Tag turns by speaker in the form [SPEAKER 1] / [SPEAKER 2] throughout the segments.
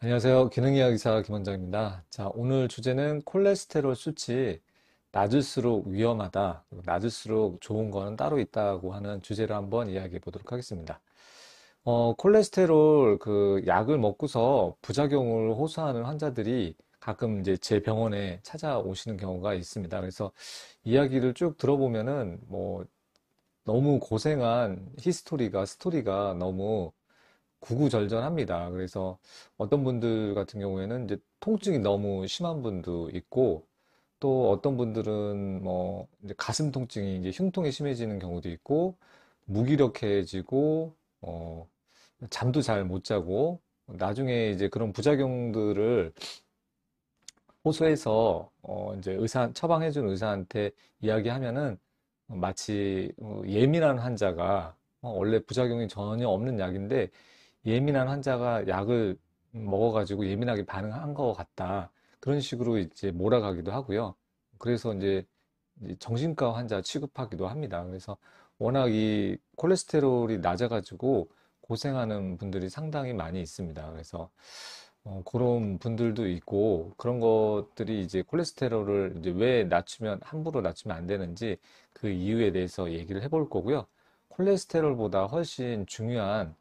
[SPEAKER 1] 안녕하세요. 기능의학 의사 김원장입니다. 자, 오늘 주제는 콜레스테롤 수치 낮을수록 위험하다, 그리고 낮을수록 좋은 거는 따로 있다고 하는 주제를 한번 이야기해 보도록 하겠습니다. 콜레스테롤 그 약을 먹고서 부작용을 호소하는 환자들이 가끔 이제 제 병원에 찾아오시는 경우가 있습니다. 그래서 이야기를 쭉 들어보면은 뭐 너무 고생한 스토리가 너무 구구절절합니다. 그래서 어떤 분들 같은 경우에는 이제 통증이 너무 심한 분도 있고, 또 어떤 분들은 뭐 이제 가슴 통증이 이제 흉통이 심해지는 경우도 있고, 무기력해지고, 잠도 잘 못 자고, 나중에 이제 그런 부작용들을 호소해서 이제 처방해준 의사한테 이야기하면은 마치 예민한 환자가 원래 부작용이 전혀 없는 약인데 예민한 환자가 약을 먹어가지고 예민하게 반응한 것 같다. 그런 식으로 이제 몰아가기도 하고요. 그래서 이제 정신과 환자 취급하기도 합니다. 그래서 워낙 이 콜레스테롤이 낮아가지고 고생하는 분들이 상당히 많이 있습니다. 그래서 그런 분들도 있고 그런 것들이 이제 콜레스테롤을 이제 왜 함부로 낮추면 안 되는지 그 이유에 대해서 얘기를 해볼 거고요. 콜레스테롤보다 훨씬 중요한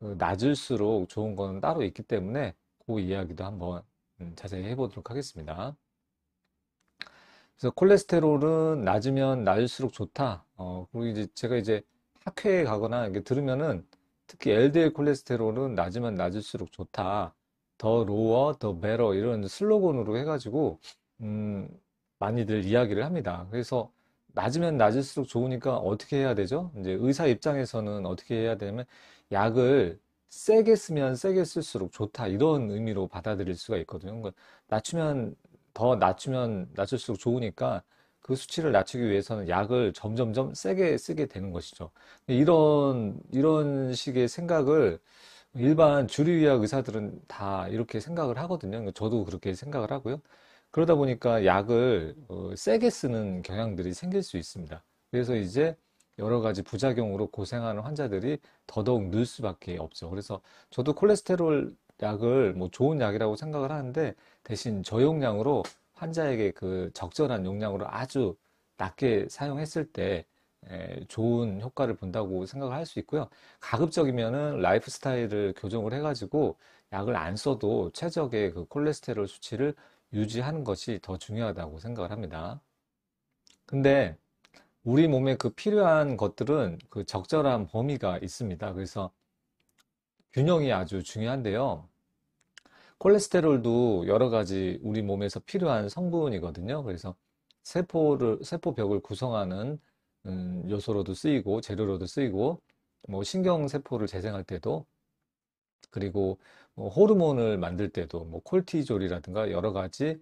[SPEAKER 1] 낮을수록 좋은 거는 따로 있기 때문에 그 이야기도 한번 자세히 해보도록 하겠습니다. 그래서 콜레스테롤은 낮으면 낮을수록 좋다. 그리고 이제 제가 이제 학회에 가거나 이게 들으면은 특히 LDL 콜레스테롤은 낮으면 낮을수록 좋다. 더 로어, 더 베러 이런 슬로건으로 해가지고 음, 많이들 이야기를 합니다. 그래서 낮으면 낮을수록 좋으니까 어떻게 해야 되죠? 이제 의사 입장에서는 어떻게 해야 되냐면 약을 세게 쓰면 세게 쓸수록 좋다 이런 의미로 받아들일 수가 있거든요. 그러니까 낮추면 더 낮추면 낮출수록 좋으니까 그 수치를 낮추기 위해서는 약을 점점점 세게 쓰게 되는 것이죠. 이런 식의 생각을 일반 주류의학 의사들은 다 이렇게 생각을 하거든요. 그러니까 저도 그렇게 생각을 하고요. 그러다 보니까 약을 세게 쓰는 경향들이 생길 수 있습니다. 그래서 이제 여러 가지 부작용으로 고생하는 환자들이 더더욱 늘 수밖에 없죠. 그래서 저도 콜레스테롤 약을 뭐 좋은 약이라고 생각을 하는데 대신 저용량으로 환자에게 그 적절한 용량으로 아주 낮게 사용했을 때 좋은 효과를 본다고 생각을 할 수 있고요. 가급적이면은 라이프 스타일을 교정을 해가지고 약을 안 써도 최적의 그 콜레스테롤 수치를 유지하는 것이 더 중요하다고 생각을 합니다. 근데 우리 몸에 그 필요한 것들은 그 적절한 범위가 있습니다. 그래서 균형이 아주 중요한데요. 콜레스테롤도 여러 가지 우리 몸에서 필요한 성분이거든요. 그래서 세포벽을 구성하는 요소로도 쓰이고, 재료로도 쓰이고, 뭐 신경세포를 재생할 때도, 그리고 뭐 호르몬을 만들 때도, 뭐 콜티졸이라든가 여러 가지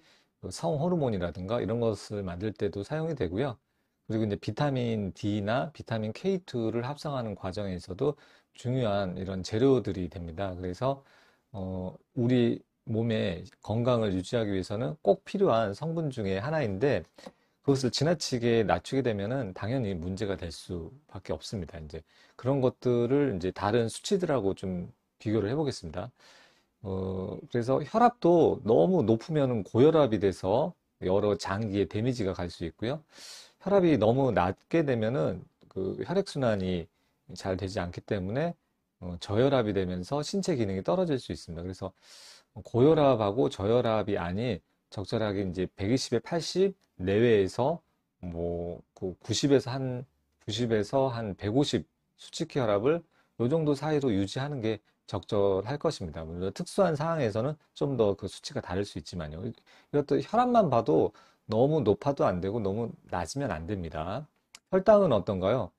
[SPEAKER 1] 성 호르몬이라든가 이런 것을 만들 때도 사용이 되고요. 그리고 이제 비타민 D나 비타민 K2를 합성하는 과정에서도 중요한 이런 재료들이 됩니다. 그래서 우리 몸의 건강을 유지하기 위해서는 꼭 필요한 성분 중에 하나인데 그것을 지나치게 낮추게 되면은 당연히 문제가 될 수밖에 없습니다. 이제 그런 것들을 이제 다른 수치들하고 좀 비교를 해보겠습니다. 그래서 혈압도 너무 높으면 고혈압이 돼서 여러 장기에 데미지가 갈 수 있고요. 혈압이 너무 낮게 되면은 그 혈액순환이 잘 되지 않기 때문에 저혈압이 되면서 신체 기능이 떨어질 수 있습니다. 그래서 고혈압하고 저혈압이 아닌 적절하게 이제 120에 80 내외에서 뭐그 90에서 한 150 수치키 혈압을 요 정도 사이로 유지하는 게 적절할 것입니다. 물론 특수한 상황에서는 좀 더 그 수치가 다를 수 있지만요. 이것도 혈압만 봐도 너무 높아도 안 되고 너무 낮으면 안 됩니다. 혈당은 어떤가요?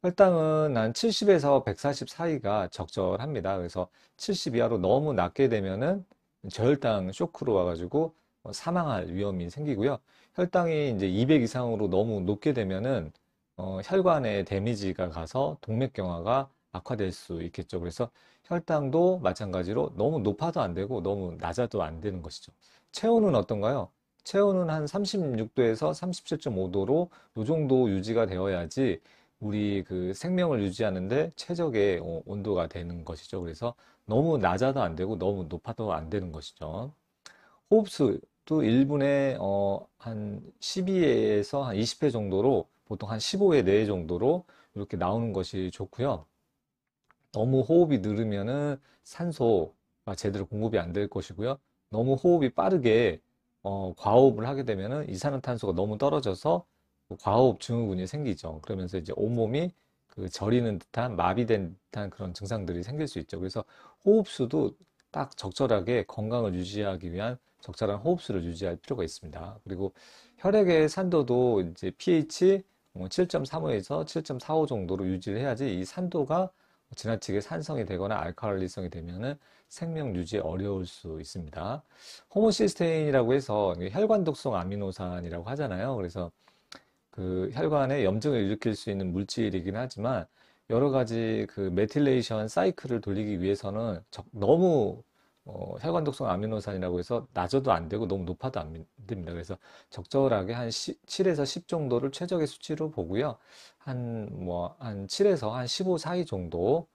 [SPEAKER 1] 혈당은 한 70에서 140 사이가 적절합니다. 그래서 70 이하로 너무 낮게 되면은 저혈당 쇼크로 와가지고 사망할 위험이 생기고요. 혈당이 이제 200 이상으로 너무 높게 되면은 혈관에 데미지가 가서 동맥경화가 악화될 수 있겠죠. 그래서 혈당도 마찬가지로 너무 높아도 안 되고 너무 낮아도 안 되는 것이죠. 체온은 어떤가요? 체온은 한 36도에서 37.5도로 이 정도 유지가 되어야지 우리 그 생명을 유지하는데 최적의 온도가 되는 것이죠. 그래서 너무 낮아도 안 되고 너무 높아도 안 되는 것이죠. 호흡수도 1분에 한 12회에서 한 20회 정도로 보통 한 15회 내외 정도로 이렇게 나오는 것이 좋고요. 너무 호흡이 느리면은 산소가 제대로 공급이 안 될 것이고요. 너무 호흡이 빠르게 과호흡을 하게 되면은 이산화탄소가 너무 떨어져서 과호흡 증후군이 생기죠. 그러면서 이제 온몸이 그 저리는 듯한 마비된 듯한 그런 증상들이 생길 수 있죠. 그래서 호흡수도 딱 적절하게 건강을 유지하기 위한 적절한 호흡수를 유지할 필요가 있습니다. 그리고 혈액의 산도도 이제 pH 7.35에서 7.45 정도로 유지를 해야지 이 산도가 지나치게 산성이 되거나 알칼리성이 되면은 생명 유지에 어려울 수 있습니다. 호모시스테인이라고 해서 혈관 독성 아미노산이라고 하잖아요. 그래서 그 혈관에 염증을 일으킬 수 있는 물질이긴 하지만 여러 가지 그 메틸레이션 사이클을 돌리기 위해서는 너무 혈관 독성 아미노산이라고 해서 낮아도 안 되고 너무 높아도 안 됩니다. 그래서 적절하게 한 7에서 10 정도를 최적의 수치로 보고요. 한 7에서 한 15 사이 정도,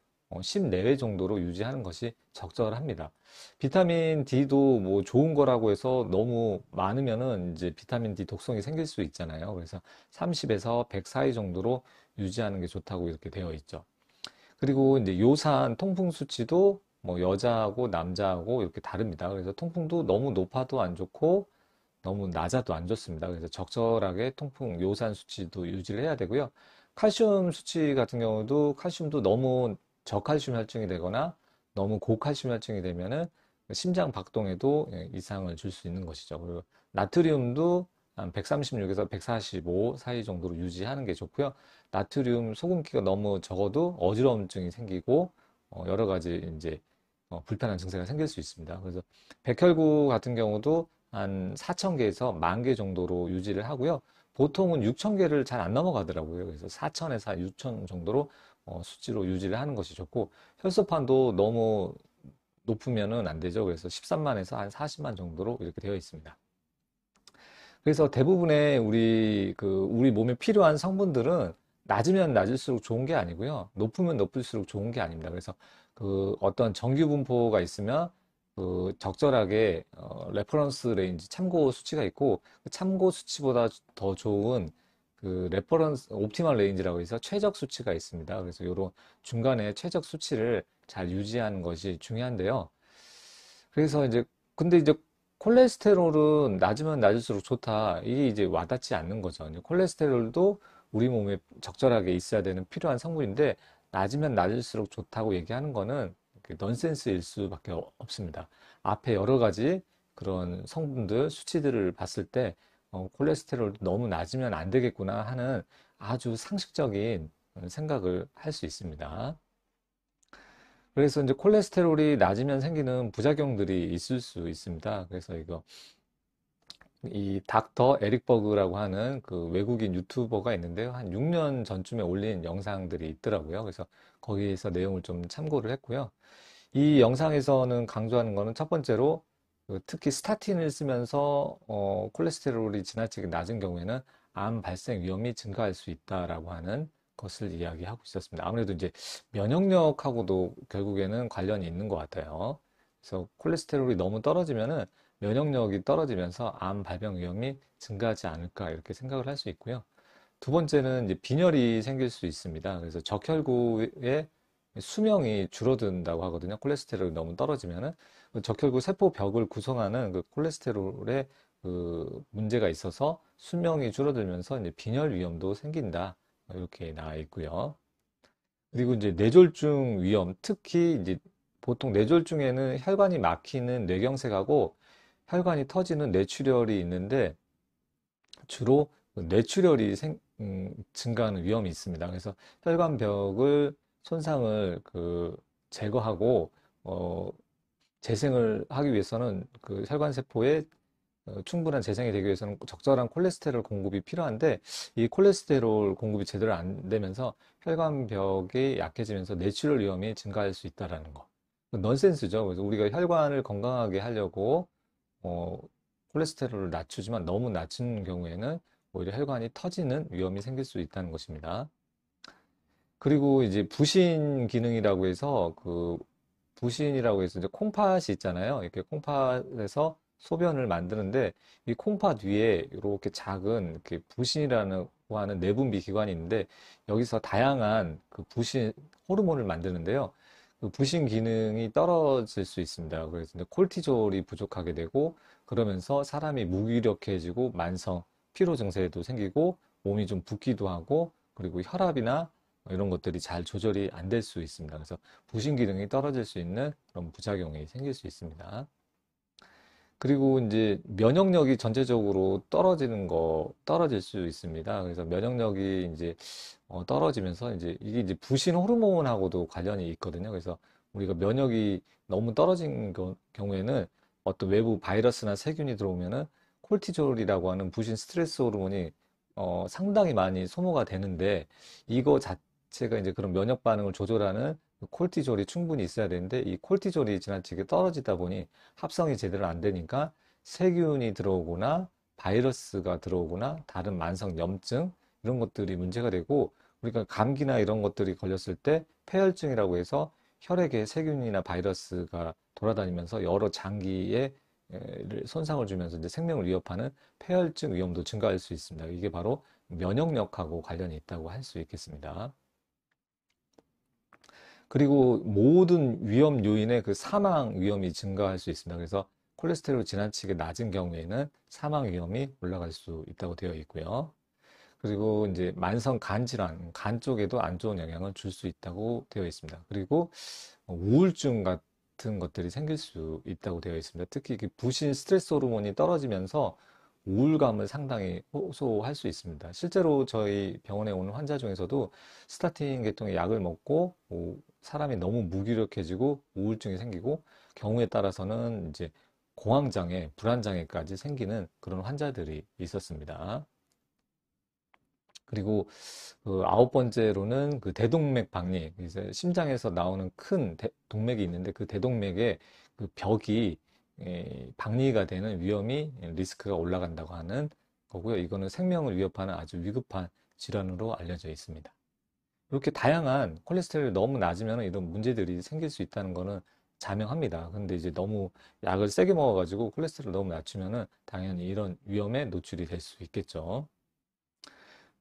[SPEAKER 1] 10 내외 정도로 유지하는 것이 적절합니다. 비타민 D도 뭐 좋은 거라고 해서 너무 많으면은 이제 비타민 D 독성이 생길 수 있잖아요. 그래서 30에서 100 사이 정도로 유지하는 게 좋다고 이렇게 되어 있죠. 그리고 이제 요산 통풍 수치도 뭐 여자하고 남자하고 이렇게 다릅니다. 그래서 통풍도 너무 높아도 안 좋고 너무 낮아도 안 좋습니다. 그래서 적절하게 통풍 요산 수치도 유지를 해야 되고요. 칼슘 수치 같은 경우도 칼슘도 너무 저칼슘 혈증이 되거나 너무 고칼슘 혈증이 되면은 심장 박동에도 이상을 줄 수 있는 것이죠. 그리고 나트륨도 한 136에서 145 사이 정도로 유지하는 게 좋고요. 나트륨 소금기가 너무 적어도 어지러움증이 생기고 여러 가지 이제 불편한 증세가 생길 수 있습니다. 그래서 백혈구 같은 경우도 한 4,000개에서 10,000개 정도로 유지를 하고요. 보통은 6,000개를 잘 안 넘어가더라고요. 그래서 4,000에서 6,000 정도로 수치로 유지를 하는 것이 좋고 혈소판도 너무 높으면은 안 되죠. 그래서 13만에서 한 40만 정도로 이렇게 되어 있습니다. 그래서 대부분의 우리 몸에 필요한 성분들은 낮으면 낮을수록 좋은 게 아니고요. 높으면 높을수록 좋은 게 아닙니다. 그래서 그 어떤 정규 분포가 있으면 그 적절하게 레퍼런스 레인지 참고 수치가 있고 그 참고 수치보다 더 좋은 그 레퍼런스 옵티멀 레인지라고 해서 최적 수치가 있습니다. 그래서 이런 중간에 최적 수치를 잘 유지하는 것이 중요한데요. 그래서 이제 근데 이제 콜레스테롤은 낮으면 낮을수록 좋다. 이게 이제 와닿지 않는 거죠. 이제 콜레스테롤도 우리 몸에 적절하게 있어야 되는 필요한 성분인데 낮으면 낮을수록 좋다고 얘기하는 거는 넌센스일 수밖에 없습니다. 앞에 여러 가지 그런 성분들, 수치들을 봤을 때 콜레스테롤도 너무 낮으면 안 되겠구나 하는 아주 상식적인 생각을 할 수 있습니다. 그래서 이제 콜레스테롤이 낮으면 생기는 부작용들이 있을 수 있습니다. 그래서 이 닥터 에릭 버그라고 하는 그 외국인 유튜버가 있는데요. 한 6년 전쯤에 올린 영상들이 있더라고요. 그래서 거기에서 내용을 좀 참고를 했고요. 이 영상에서는 강조하는 거는 첫 번째로 그 특히 스타틴을 쓰면서 콜레스테롤이 지나치게 낮은 경우에는 암 발생 위험이 증가할 수 있다라고 하는 것을 이야기하고 있었습니다. 아무래도 이제 면역력하고도 결국에는 관련이 있는 것 같아요. 그래서 콜레스테롤이 너무 떨어지면은 면역력이 떨어지면서 암 발병 위험이 증가하지 않을까 이렇게 생각을 할 수 있고요. 두 번째는 이제 빈혈이 생길 수 있습니다. 그래서 적혈구의 수명이 줄어든다고 하거든요. 콜레스테롤이 너무 떨어지면은 그 적혈구 세포벽을 구성하는 그 콜레스테롤에 그 문제가 있어서 수명이 줄어들면서 이제 빈혈 위험도 생긴다. 이렇게 나와 있고요. 그리고 이제 뇌졸중 위험, 특히 이제 보통 뇌졸중에는 혈관이 막히는 뇌경색하고 혈관이 터지는 뇌출혈이 있는데 주로 그 뇌출혈이 증가하는 위험이 있습니다. 그래서 혈관벽을 손상을 제거하고 재생을 하기 위해서는 그 혈관 세포에 충분한 재생이 되기 위해서는 적절한 콜레스테롤 공급이 필요한데 이 콜레스테롤 공급이 제대로 안 되면서 혈관벽이 약해지면서 뇌출혈 위험이 증가할 수 있다라는 거. 넌센스죠. 그래서 우리가 혈관을 건강하게 하려고 어, 콜레스테롤을 낮추지만 너무 낮춘 경우에는 오히려 혈관이 터지는 위험이 생길 수 있다는 것입니다. 그리고 이제 부신 기능이라고 해서 부신이라고 해서 이제 콩팥이 있잖아요. 이렇게 콩팥에서 소변을 만드는데 이 콩팥 위에 이렇게 작은 이렇게 부신이라고 하는 내분비 기관이 있는데 여기서 다양한 그 부신 호르몬을 만드는데요. 그 부신 기능이 떨어질 수 있습니다. 그래서 이제 콜티졸이 부족하게 되고 그러면서 사람이 무기력해지고 만성 피로 증세도 생기고 몸이 좀 붓기도 하고 그리고 혈압이나 이런 것들이 잘 조절이 안 될 수 있습니다. 그래서 부신 기능이 떨어질 수 있는 그런 부작용이 생길 수 있습니다. 그리고 이제 면역력이 전체적으로 떨어질 수 있습니다. 그래서 면역력이 이제 떨어지면서 이제 이게 이제 부신 호르몬하고도 관련이 있거든요. 그래서 우리가 면역이 너무 떨어진 경우에는 어떤 외부 바이러스나 세균이 들어오면은 콜티졸이라고 하는 부신 스트레스 호르몬이 상당히 많이 소모가 되는데 이거 자체가 이제 그런 면역 반응을 조절하는 콜티졸이 충분히 있어야 되는데 이 콜티졸이 지나치게 떨어지다 보니 합성이 제대로 안 되니까 세균이 들어오거나 바이러스가 들어오거나 다른 만성 염증 이런 것들이 문제가 되고 우리가 감기나 이런 것들이 걸렸을 때 폐혈증이라고 해서 혈액에 세균이나 바이러스가 돌아다니면서 여러 장기에 손상을 주면서 이제 생명을 위협하는 폐혈증 위험도 증가할 수 있습니다. 이게 바로 면역력하고 관련이 있다고 할 수 있겠습니다. 그리고 모든 위험 요인의 그 사망 위험이 증가할 수 있습니다. 그래서 콜레스테롤이 지나치게 낮은 경우에는 사망 위험이 올라갈 수 있다고 되어 있고요. 그리고 이제 만성 간 질환, 간 쪽에도 안 좋은 영향을 줄 수 있다고 되어 있습니다. 그리고 우울증 같은 것들이 생길 수 있다고 되어 있습니다. 특히 부신 스트레스 호르몬이 떨어지면서 우울감을 상당히 호소할 수 있습니다. 실제로 저희 병원에 오는 환자 중에서도 스타틴 계통의 약을 먹고 사람이 너무 무기력해지고 우울증이 생기고 경우에 따라서는 이제 공황장애, 불안장애까지 생기는 그런 환자들이 있었습니다. 그리고 그 아홉 번째로는 그 대동맥 박리, 이제 심장에서 나오는 큰 동맥이 있는데 그 대동맥의 그 벽이 박리가 되는 위험이 리스크가 올라간다고 하는 거고요. 이거는 생명을 위협하는 아주 위급한 질환으로 알려져 있습니다. 이렇게 다양한 콜레스테롤이 너무 낮으면 이런 문제들이 생길 수 있다는 거는 자명합니다. 근데 이제 너무 약을 세게 먹어가지고 콜레스테롤 너무 낮추면은 당연히 이런 위험에 노출이 될 수 있겠죠.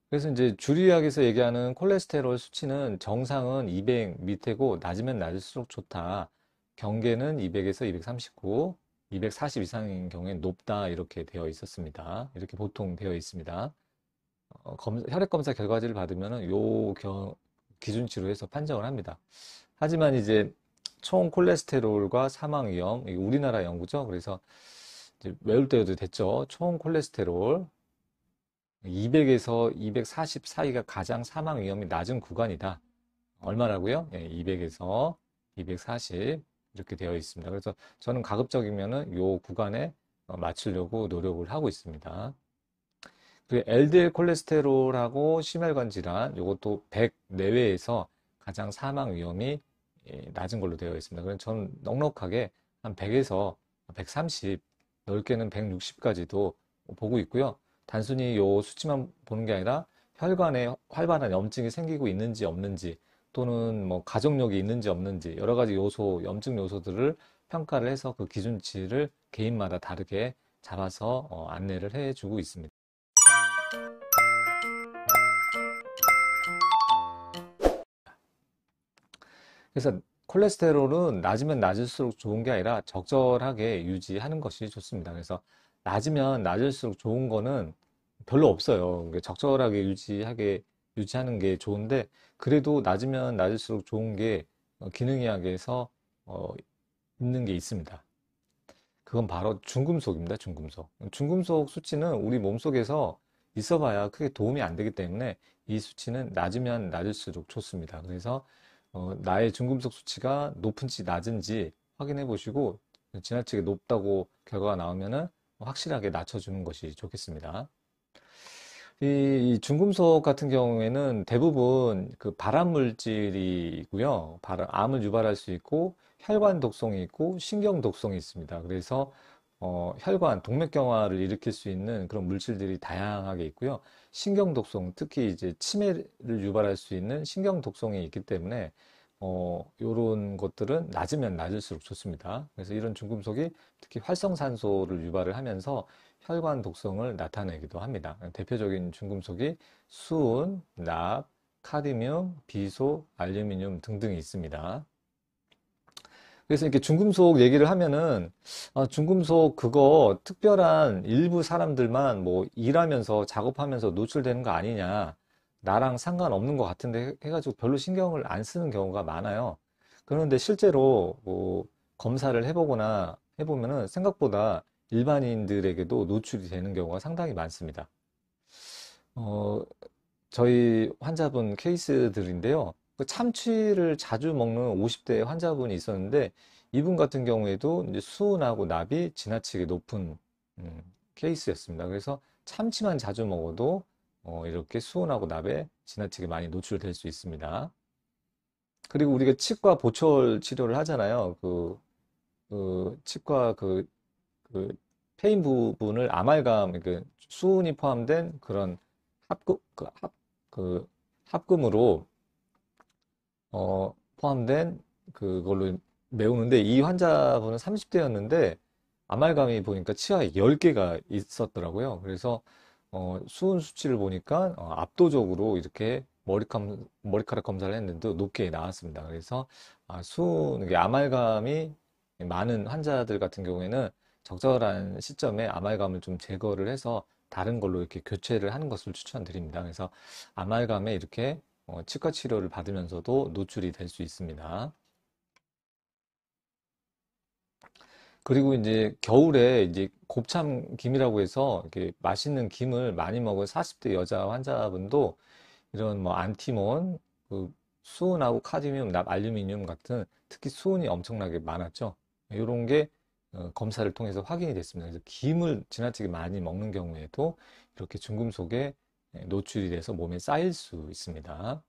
[SPEAKER 1] 그래서 이제 주류약에서 얘기하는 콜레스테롤 수치는 정상은 200 밑이고 낮으면 낮을수록 좋다. 경계는 200에서 239, 240 이상인 경우에 높다 이렇게 되어 있었습니다. 이렇게 보통 되어 있습니다. 혈액 검사 결과지를 받으면은 기준치로 해서 판정을 합니다. 하지만 이제 총 콜레스테롤과 사망 위험, 이게 우리나라 연구죠. 그래서 이제 외울 때도 됐죠. 총 콜레스테롤 200에서 240 사이가 가장 사망 위험이 낮은 구간이다. 얼마라고요? 200에서 240 이렇게 되어 있습니다. 그래서 저는 가급적이면은 요 구간에 맞추려고 노력을 하고 있습니다. 그 LDL 콜레스테롤하고 심혈관 질환, 요것도 100 내외에서 가장 사망 위험이 낮은 걸로 되어 있습니다. 그래서 저는 넉넉하게 한 100에서 130, 넓게는 160까지도 보고 있고요. 단순히 요 수치만 보는 게 아니라 혈관에 활발한 염증이 생기고 있는지 없는지 또는 뭐 가족력이 있는지 없는지 여러 가지 요소, 염증 요소들을 평가를 해서 그 기준치를 개인마다 다르게 잡아서 안내를 해주고 있습니다. 그래서 콜레스테롤은 낮으면 낮을수록 좋은 게 아니라 적절하게 유지하는 것이 좋습니다. 그래서 낮으면 낮을수록 좋은 거는 별로 없어요. 그러니까 적절하게 유지하는 게 좋은데 그래도 낮으면 낮을수록 좋은 게 기능의학에서 어, 있는 게 있습니다. 그건 바로 중금속입니다. 중금속. 중금속 수치는 우리 몸속에서 있어봐야 크게 도움이 안 되기 때문에 이 수치는 낮으면 낮을수록 좋습니다. 그래서 나의 중금속 수치가 높은지 낮은지 확인해 보시고 지나치게 높다고 결과가 나오면은 확실하게 낮춰주는 것이 좋겠습니다. 이 중금속 같은 경우에는 대부분 그 발암 물질이고요. 암을 유발할 수 있고 혈관 독성이 있고 신경 독성이 있습니다. 그래서 혈관, 동맥경화를 일으킬 수 있는 그런 물질들이 다양하게 있고요. 신경독성, 특히 이제 치매를 유발할 수 있는 신경독성이 있기 때문에 요런 것들은 낮으면 낮을수록 좋습니다. 그래서 이런 중금속이 특히 활성산소를 유발을 하면서 혈관 독성을 나타내기도 합니다. 대표적인 중금속이 수은, 납, 카드뮴, 비소, 알루미늄 등등이 있습니다. 그래서 이렇게 중금속 얘기를 하면은 중금속 그거 특별한 일부 사람들만 뭐 일하면서 작업하면서 노출되는 거 아니냐, 나랑 상관없는 것 같은데 해가지고 별로 신경을 안 쓰는 경우가 많아요. 그런데 실제로 뭐 검사를 해보거나 해보면은 생각보다 일반인들에게도 노출이 되는 경우가 상당히 많습니다. 어, 저희 환자분 케이스들인데요. 그 참치를 자주 먹는 50대 환자분이 있었는데 이분 같은 경우에도 이제 수은하고 납이 지나치게 높은 케이스였습니다. 그래서 참치만 자주 먹어도 이렇게 수은하고 납에 지나치게 많이 노출될 수 있습니다. 그리고 우리가 치과 보철 치료를 하잖아요. 치과 그 페인 부분을 아말감, 수은이 포함된 그런 합금, 그 합금으로 포함된 그걸로 메우는데 이 환자분은 30대였는데 아말감이 보니까 치아에 10개가 있었더라고요. 그래서 수은 수치를 보니까 압도적으로 이렇게 머리카락 검사를 했는데 높게 나왔습니다. 그래서 이게 아말감이 많은 환자들 같은 경우에는 적절한 시점에 아말감을 좀 제거를 해서 다른 걸로 이렇게 교체를 하는 것을 추천드립니다. 그래서 아말감에 이렇게 치과 치료를 받으면서도 노출이 될 수 있습니다. 그리고 이제 겨울에 이제 곱창 김이라고 해서 이렇게 맛있는 김을 많이 먹은 40대 여자 환자분도 이런 뭐 안티몬, 그 수은하고 카드뮴, 납, 알루미늄 같은 특히 수은이 엄청나게 많았죠. 이런 게 검사를 통해서 확인이 됐습니다. 그래서 김을 지나치게 많이 먹는 경우에도 이렇게 중금속에 노출이 돼서 몸에 쌓일 수 있습니다.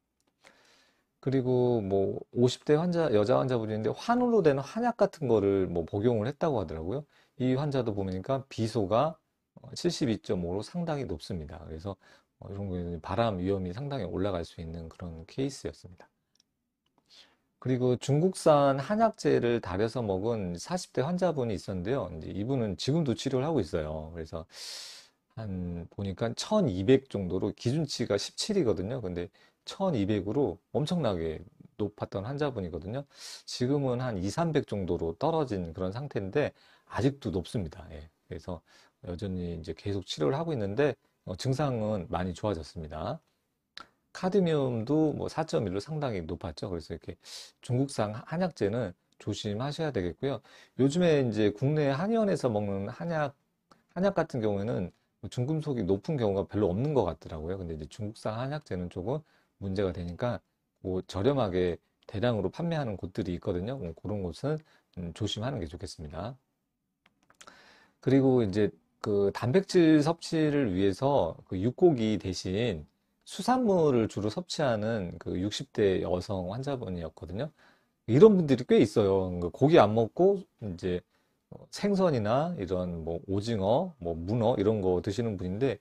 [SPEAKER 1] 그리고 뭐 50대 여자 환자분인데 환으로 된 한약 같은 거를 뭐 복용을 했다고 하더라고요. 이 환자도 보니까 비소가 72.5로 상당히 높습니다. 그래서 이런 거는 바람 위험이 상당히 올라갈 수 있는 그런 케이스였습니다. 그리고 중국산 한약재를 달여서 먹은 40대 환자분이 있었는데요. 이제 이분은 지금도 치료를 하고 있어요. 그래서 한 보니까 1200 정도로 기준치가 17이거든요. 근데 1200으로 엄청나게 높았던 환자분이거든요. 지금은 한 2, 300 정도로 떨어진 그런 상태인데 아직도 높습니다. 예. 그래서 여전히 이제 계속 치료를 하고 있는데 증상은 많이 좋아졌습니다. 카드뮴도 뭐 4.1로 상당히 높았죠. 그래서 이렇게 중국산 한약재는 조심하셔야 되겠고요. 요즘에 이제 국내 한의원에서 먹는 한약 같은 경우에는 중금속이 높은 경우가 별로 없는 것 같더라고요. 근데 이제 중국산 한약재는 조금 문제가 되니까 뭐 저렴하게 대량으로 판매하는 곳들이 있거든요. 그런 곳은 조심하는 게 좋겠습니다. 그리고 이제 그 단백질 섭취를 위해서 그 육고기 대신 수산물을 주로 섭취하는 그 60대 여성 환자분이었거든요. 이런 분들이 꽤 있어요. 그 고기 안 먹고 이제 생선이나 이런 뭐 오징어, 뭐 문어 이런 거 드시는 분인데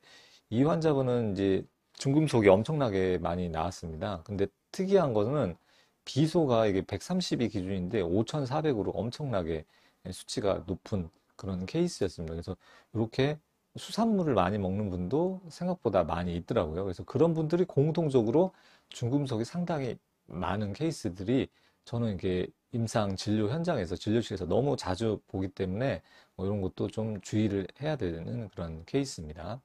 [SPEAKER 1] 이 환자분은 이제 중금속이 엄청나게 많이 나왔습니다. 근데 특이한 거는 비소가 이게 130이 기준인데 5,400으로 엄청나게 수치가 높은 그런 케이스였습니다. 그래서 이렇게 수산물을 많이 먹는 분도 생각보다 많이 있더라고요. 그래서 그런 분들이 공통적으로 중금속이 상당히 많은 케이스들이 저는 이게 임상 진료 현장에서 진료실에서 너무 자주 보기 때문에 뭐 이런 것도 좀 주의를 해야 되는 그런 케이스입니다.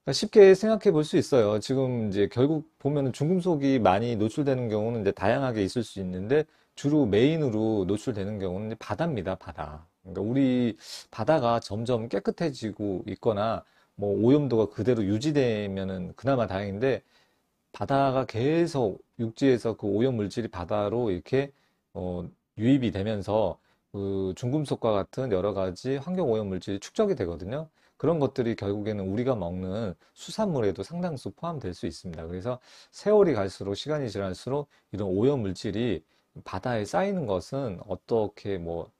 [SPEAKER 1] 그러니까 쉽게 생각해 볼 수 있어요. 지금 이제 결국 보면은 중금속이 많이 노출되는 경우는 이제 다양하게 있을 수 있는데 주로 메인으로 노출되는 경우는 이제 바다입니다, 바다. 그러니까 우리 바다가 점점 깨끗해지고 있거나 뭐 오염도가 그대로 유지되면은 그나마 다행인데 바다가 계속 육지에서 그 오염 물질이 바다로 이렇게 유입이 되면서 그 중금속과 같은 여러 가지 환경 오염 물질이 축적이 되거든요. 그런 것들이 결국에는 우리가 먹는 수산물에도 상당수 포함될 수 있습니다. 그래서 세월이 갈수록 시간이 지날수록 이런 오염 물질이 바다에 쌓이는 것은 어떻게 뭐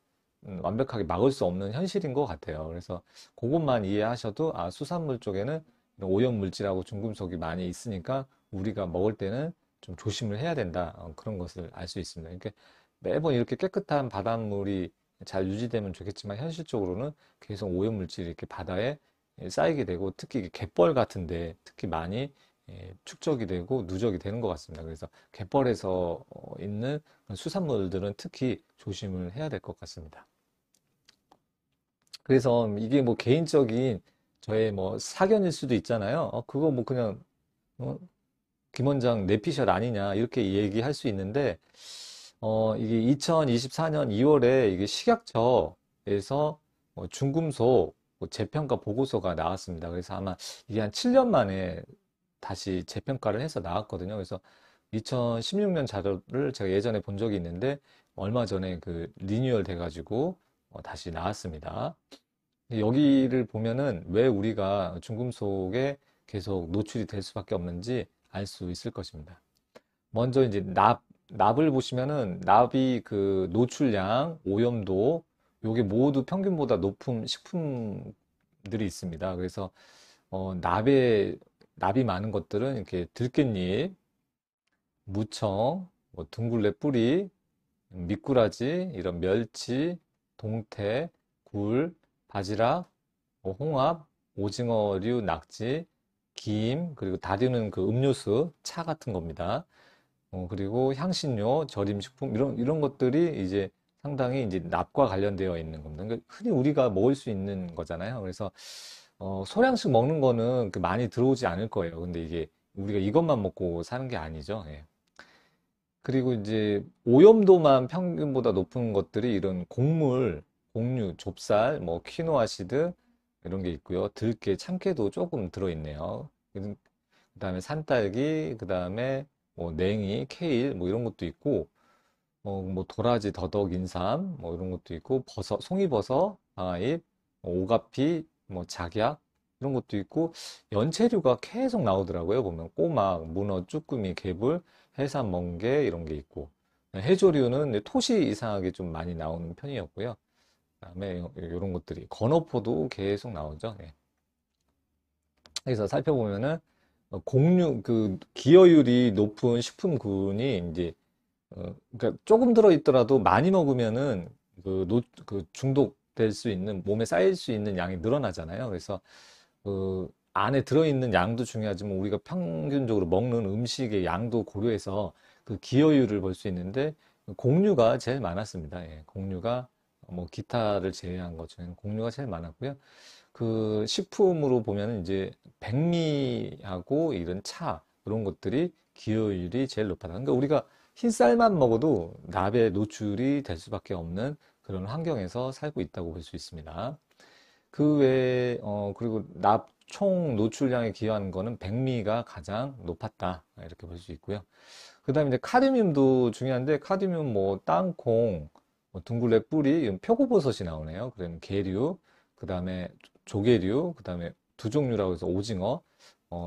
[SPEAKER 1] 완벽하게 막을 수 없는 현실인 것 같아요. 그래서 그것만 이해하셔도 아, 수산물 쪽에는 이런 오염물질하고 중금속이 많이 있으니까 우리가 먹을 때는 좀 조심을 해야 된다. 그런 것을 알 수 있습니다. 그러니까 매번 이렇게 깨끗한 바닷물이 잘 유지되면 좋겠지만 현실적으로는 계속 오염물질이 이렇게 바다에 쌓이게 되고 특히 갯벌 같은데 특히 많이 축적이 되고 누적이 되는 것 같습니다. 그래서 갯벌에서 있는 수산물들은 특히 조심을 해야 될 것 같습니다. 그래서 이게 뭐 개인적인 저의 뭐 사견일 수도 있잖아요. 그거 뭐 그냥 어, 김 원장 내피셜 아니냐 이렇게 얘기할 수 있는데 이게 2024년 2월에 이게 식약처에서 중금속 뭐 재평가 보고서가 나왔습니다. 그래서 아마 이게 한 7년 만에 다시 재평가를 해서 나왔거든요. 그래서 2016년 자료를 제가 예전에 본 적이 있는데 얼마 전에 그 리뉴얼 돼가지고 다시 나왔습니다. 여기를 보면은 왜 우리가 중금속에 계속 노출이 될 수밖에 없는지 알 수 있을 것입니다. 먼저 이제 납을 보시면은 납이 그 노출량, 오염도 요게 모두 평균보다 높은 식품들이 있습니다. 그래서 납이 많은 것들은 이렇게 들깻잎, 무청, 뭐 둥글레 뿌리, 미꾸라지, 이런 멸치, 동태, 굴, 바지락, 뭐 홍합, 오징어류, 낙지, 김, 그리고 다리는 그 음료수, 차 같은 겁니다. 그리고 향신료, 절임식품, 이런 것들이 이제 상당히 이제 납과 관련되어 있는 겁니다. 그러니까 흔히 우리가 먹을 수 있는 거잖아요. 그래서, 소량씩 먹는 거는 그 많이 들어오지 않을 거예요. 근데 이게 우리가 이것만 먹고 사는 게 아니죠. 예. 그리고 이제 오염도만 평균보다 높은 것들이 이런 곡물, 곡류, 좁쌀, 뭐 퀴노아시드 이런 게 있고요. 들깨, 참깨도 조금 들어있네요. 그다음에 산딸기, 그다음에 뭐 냉이, 케일 뭐 이런 것도 있고 뭐 도라지, 더덕, 인삼 뭐 이런 것도 있고 버섯, 송이버섯, 방아잎, 뭐 오가피, 뭐 작약 이런 것도 있고 연체류가 계속 나오더라고요. 보면 꼬막, 문어, 쭈꾸미, 개불, 해삼, 멍게 이런 게 있고 해조류는 토시 이상하게 좀 많이 나오는 편이었고요. 그다음에 이런 것들이 건어포도 계속 나오죠. 예. 그래서 살펴보면은 곡류 그 기여율이 높은 식품군이 이제 그러니까 조금 들어있더라도 많이 먹으면은 그 중독될 수 있는 몸에 쌓일 수 있는 양이 늘어나잖아요. 그래서 그 안에 들어있는 양도 중요하지만 우리가 평균적으로 먹는 음식의 양도 고려해서 그 기여율을 볼 수 있는데 곡류가 제일 많았습니다. 예, 곡류가 뭐 기타를 제외한 것 중에는 곡류가 제일 많았고요. 그 식품으로 보면 이제 백미하고 이런 차 이런 것들이 기여율이 제일 높아요. 그러니까 우리가 흰쌀만 먹어도 납에 노출이 될 수밖에 없는 그런 환경에서 살고 있다고 볼 수 있습니다. 그 외에 그리고 납 총 노출량에 기여하는 거는 백미가 가장 높았다 이렇게 볼 수 있고요. 그다음에 이제 카드뮴도 중요한데 카드뮴 뭐 땅콩, 뭐 둥글레 뿌리, 이런 표고버섯이 나오네요. 그다음에 게류, 그다음에 조개류, 그다음에 두 종류라고 해서 오징어,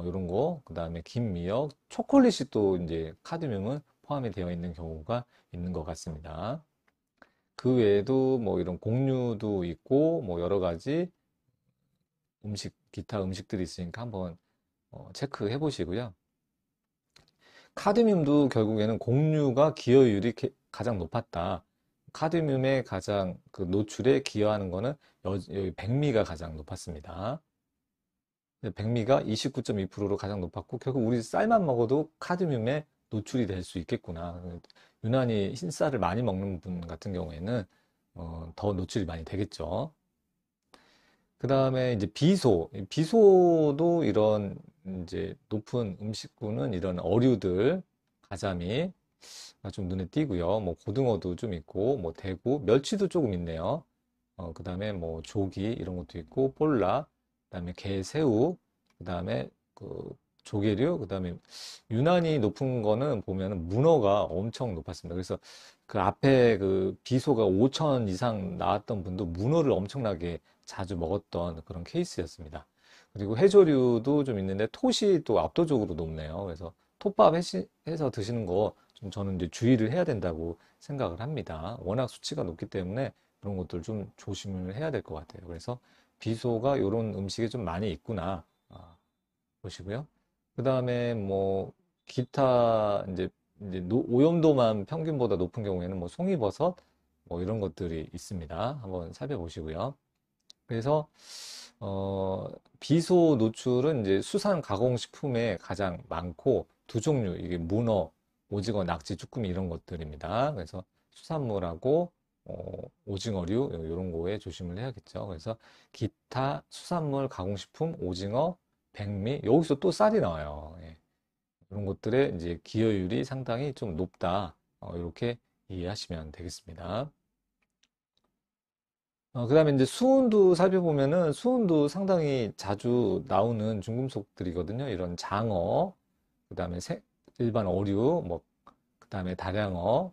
[SPEAKER 1] 이런 거, 그다음에 김미역, 초콜릿이 또 이제 카드뮴은 포함이 되어 있는 경우가 있는 것 같습니다. 그 외에도 뭐 이런 곡류도 있고 뭐 여러 가지 기타 음식들이 있으니까 한번 체크해 보시고요. 카드뮴도 결국에는 곡류가 기여율이 가장 높았다. 카드뮴의 가장 그 노출에 기여하는 거는 여기 백미가 가장 높았습니다. 백미가 29.2%로 가장 높았고 결국 우리 쌀만 먹어도 카드뮴에 노출이 될 수 있겠구나. 유난히 흰쌀을 많이 먹는 분 같은 경우에는 더 노출이 많이 되겠죠. 그 다음에 이제 비소도 이런 이제 높은 음식군은 이런 어류들, 가자미 좀 눈에 띄고요. 뭐 고등어도 좀 있고, 뭐 대구, 멸치도 조금 있네요. 그 다음에 뭐 조기 이런 것도 있고, 볼락, 그 다음에 게, 새우, 그 다음에 그 조개류, 그 다음에 유난히 높은 거는 보면은 문어가 엄청 높았습니다. 그래서 그 앞에 그 비소가 5천 이상 나왔던 분도 문어를 엄청나게 자주 먹었던 그런 케이스였습니다. 그리고 해조류도 좀 있는데 톳이 또 압도적으로 높네요. 그래서 톱밥 해서 드시는 거 좀 저는 이제 주의를 해야 된다고 생각을 합니다. 워낙 수치가 높기 때문에 그런 것들 좀 조심을 해야 될 것 같아요. 그래서 비소가 이런 음식에 좀 많이 있구나. 보시고요. 그 다음에 뭐 기타 이제 오염도만 평균보다 높은 경우에는 뭐 송이버섯 뭐 이런 것들이 있습니다. 한번 살펴보시고요. 그래서 어, 비소 노출은 이제 수산 가공식품에 가장 많고 두 종류, 이게 문어, 오징어, 낙지, 쭈꾸미 이런 것들입니다. 그래서 수산물하고 오징어류 이런 거에 조심을 해야겠죠. 그래서 기타 수산물 가공식품, 오징어, 백미 여기서 또 쌀이 나와요. 예. 이런 것들의 이제 기여율이 상당히 좀 높다. 이렇게 이해하시면 되겠습니다. 그다음에 이제 수은도 살펴보면은 수은도 상당히 자주 나오는 중금속들이거든요. 이런 장어, 그다음에 일반 어류, 뭐 그다음에 다량어,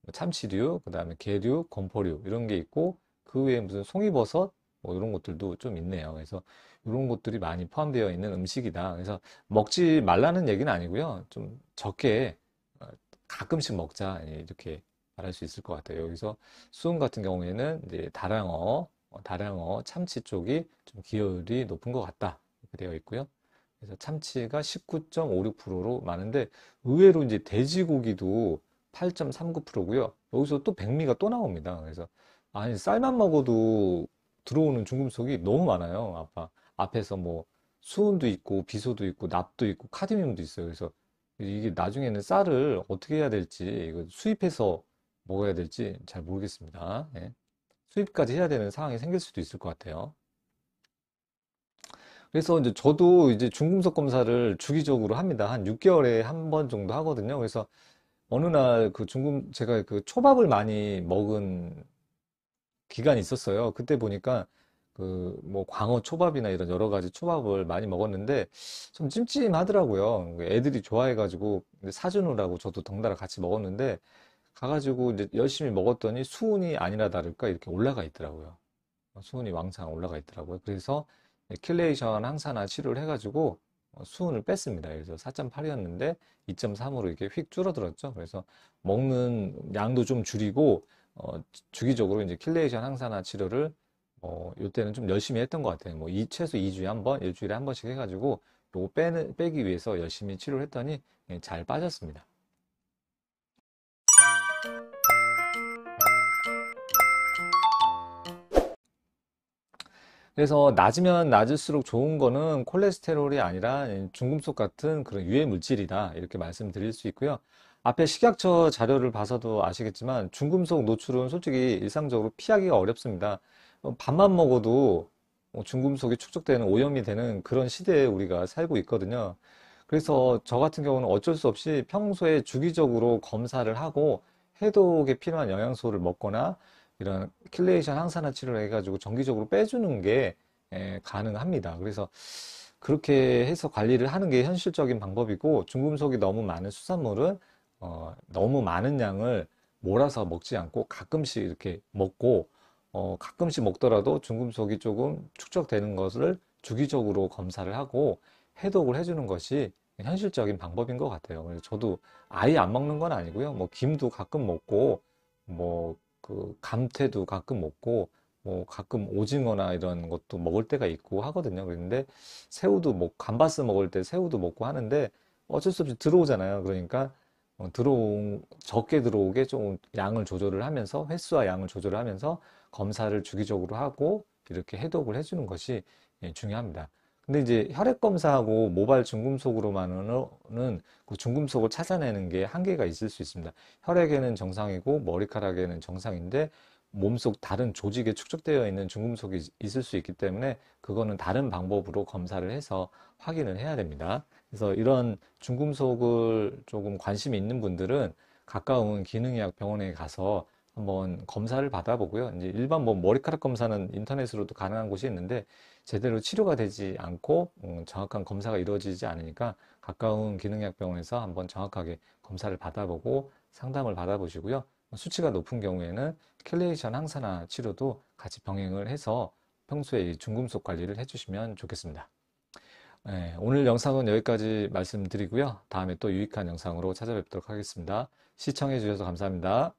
[SPEAKER 1] 뭐 참치류, 그다음에 게류, 건포류 이런 게 있고 그 외에 무슨 송이버섯 뭐 이런 것들도 좀 있네요. 그래서 이런 것들이 많이 포함되어 있는 음식이다. 그래서 먹지 말라는 얘기는 아니고요. 좀 적게 어, 가끔씩 먹자 이렇게 말할 수 있을 것 같아요. 여기서 수은 같은 경우에는 이제 다량어, 참치 쪽이 좀 기여율이 높은 것 같다. 이렇게 되어 있고요. 그래서 참치가 19.56%로 많은데 의외로 이제 돼지고기도 8.39%고요. 여기서 또 백미가 또 나옵니다. 그래서 아니 쌀만 먹어도 들어오는 중금속이 너무 많아요. 앞에서 뭐 수은도 있고 비소도 있고 납도 있고 카드뮴도 있어요. 그래서 이게 나중에는 쌀을 어떻게 해야 될지 이거 수입해서 먹어야 될지 잘 모르겠습니다. 예. 수입까지 해야 되는 상황이 생길 수도 있을 것 같아요. 그래서 이제 저도 이제 중금속 검사를 주기적으로 합니다. 한 6개월에 한 번 정도 하거든요. 그래서 어느 날 제가 그 초밥을 많이 먹은 기간이 있었어요. 그때 보니까 그 뭐 광어 초밥이나 이런 여러 가지 초밥을 많이 먹었는데 좀 찜찜하더라고요. 애들이 좋아해가지고 사주느라고 저도 덩달아 같이 먹었는데 가가지고 이제 열심히 먹었더니 수은이 아니나 다를까 이렇게 올라가 있더라고요. 수은이 왕창 올라가 있더라고요. 그래서 킬레이션 항산화 치료를 해가지고 수은을 뺐습니다. 그래서 4.8이었는데 2.3으로 이렇게 휙 줄어들었죠. 그래서 먹는 양도 좀 줄이고 주기적으로 이제 킬레이션 항산화 치료를 요때는 좀 열심히 했던 것 같아요. 뭐 최소 2주에 한 번, 일주일에 한 번씩 해가지고 요거 빼기 위해서 열심히 치료를 했더니 잘 빠졌습니다. 그래서 낮으면 낮을수록 좋은 거는 콜레스테롤이 아니라 중금속 같은 그런 유해 물질이다. 이렇게 말씀드릴 수 있고요. 앞에 식약처 자료를 봐서도 아시겠지만 중금속 노출은 솔직히 일상적으로 피하기가 어렵습니다. 밥만 먹어도 중금속이 축적되는 오염이 되는 그런 시대에 우리가 살고 있거든요. 그래서 저 같은 경우는 어쩔 수 없이 평소에 주기적으로 검사를 하고 해독에 필요한 영양소를 먹거나 이런 킬레이션 항산화 치료를 해가지고 정기적으로 빼주는 게 가능합니다. 그래서 그렇게 해서 관리를 하는 게 현실적인 방법이고 중금속이 너무 많은 수산물은 너무 많은 양을 몰아서 먹지 않고 가끔씩 이렇게 먹고 가끔씩 먹더라도 중금속이 조금 축적되는 것을 주기적으로 검사를 하고 해독을 해주는 것이 현실적인 방법인 것 같아요. 그래서 저도 아예 안 먹는 건 아니고요. 뭐 김도 가끔 먹고 뭐 그 감태도 가끔 먹고 뭐 가끔 오징어나 이런 것도 먹을 때가 있고 하거든요. 그런데 새우도 감바스 먹을 때 새우도 먹고 하는데 어쩔 수 없이 들어오잖아요. 그러니까 적게 들어오게 좀 양을 조절을 하면서 횟수와 양을 조절을 하면서 검사를 주기적으로 하고 이렇게 해독을 해주는 것이 중요합니다. 근데 이제 혈액 검사하고 모발 중금속으로만은 그 중금속을 찾아내는 게 한계가 있을 수 있습니다. 혈액에는 정상이고 머리카락에는 정상인데 몸속 다른 조직에 축적되어 있는 중금속이 있을 수 있기 때문에 그거는 다른 방법으로 검사를 해서 확인을 해야 됩니다. 그래서 이런 중금속을 조금 관심이 있는 분들은 가까운 기능의학 병원에 가서 한번 검사를 받아보고요. 이제 일반 뭐 머리카락 검사는 인터넷으로도 가능한 곳이 있는데 제대로 치료가 되지 않고 정확한 검사가 이루어지지 않으니까 가까운 기능의학 병원에서 한번 정확하게 검사를 받아보고 상담을 받아보시고요. 수치가 높은 경우에는 켈레이션 항산화 치료도 같이 병행을 해서 평소에 이 중금속 관리를 해주시면 좋겠습니다. 네, 오늘 영상은 여기까지 말씀드리고요. 다음에 또 유익한 영상으로 찾아뵙도록 하겠습니다. 시청해 주셔서 감사합니다.